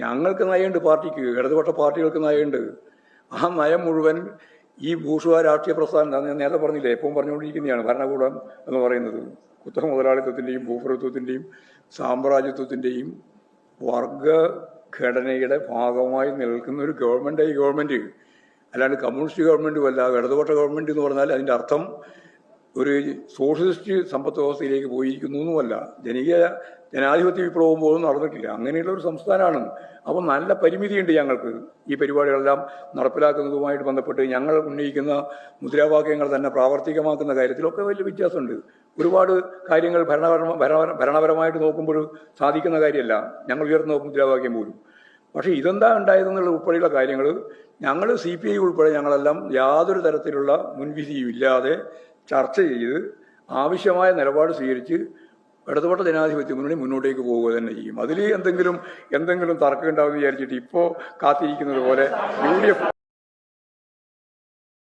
ഞങ്ങൾക്ക് നയമുണ്ട്, പാർട്ടിക്ക് ഇടതുപക്ഷ പാർട്ടികൾക്ക് നയമുണ്ട്. ആ നയം മുഴുവൻ ഈ ബൂർഷ്വാ രാഷ്ട്രീയ പ്രസ്ഥാനം, ഞാൻ നേരത്തെ പറഞ്ഞില്ലേ, എപ്പോഴും പറഞ്ഞുകൊണ്ടിരിക്കുന്നതാണ് ഭരണകൂടം എന്ന് പറയുന്നത് കുത്തക മുതലാളിത്വത്തിൻ്റെയും ഭൂപ്രഭുത്വത്തിൻ്റെയും സാമ്രാജ്യത്വത്തിൻ്റെയും വർഗഘടനയുടെ ഭാഗമായി നിൽക്കുന്ന ഒരു ഗവൺമെൻറ് ഈ ഗവൺമെൻറ്. അല്ലാണ്ട് കമ്മ്യൂണിസ്റ്റ് ഗവൺമെൻറ്റും അല്ല. ഇടതുപക്ഷ ഗവൺമെൻറ് എന്ന് പറഞ്ഞാൽ അതിൻ്റെ അർത്ഥം ഒരു സോഷ്യലിസ്റ്റ് സമ്പദ് വ്യവസ്ഥയിലേക്ക് പോയിരിക്കുന്നു എന്നുമല്ല. ജനാധിപത്യ വിപ്ലവം പോലും നടന്നിട്ടില്ല. അങ്ങനെയുള്ള ഒരു സംസ്ഥാനമാണ്. അപ്പം നല്ല പരിമിതിയുണ്ട് ഞങ്ങൾക്ക് ഈ പരിപാടികളെല്ലാം നടപ്പിലാക്കുന്നതുമായിട്ട് ബന്ധപ്പെട്ട്. ഞങ്ങൾ ഉന്നയിക്കുന്ന മുദ്രാവാക്യങ്ങൾ തന്നെ പ്രാവർത്തികമാക്കുന്ന കാര്യത്തിലൊക്കെ വലിയ വ്യത്യാസമുണ്ട്. ഒരുപാട് കാര്യങ്ങൾ ഭരണപരമായിട്ട് നോക്കുമ്പോൾ സാധിക്കുന്ന കാര്യമല്ല ഞങ്ങൾ ഉയർത്തുന്ന മുദ്രാവാക്യം പോലും. പക്ഷേ ഇതെന്താ ഉണ്ടായതെന്നുള്ള ഉൾപ്പെടെയുള്ള കാര്യങ്ങൾ ഞങ്ങൾ CPI ഉൾപ്പെടെ ഞങ്ങളെല്ലാം യാതൊരു തരത്തിലുള്ള മുൻവിധിയും ഇല്ലാതെ ചർച്ച ചെയ്ത് ആവശ്യമായ നിലപാട് സ്വീകരിച്ച് ഇടതുപക്ഷ ജനാധിപത്യ മുന്നണി മുന്നോട്ടേക്ക് പോവുക തന്നെ ചെയ്യും. അതിൽ എന്തെങ്കിലും തർക്കം ഉണ്ടാവുമെന്ന് വിചാരിച്ചിട്ട് ഇപ്പോൾ കാത്തിരിക്കുന്നത് പോലെ UDF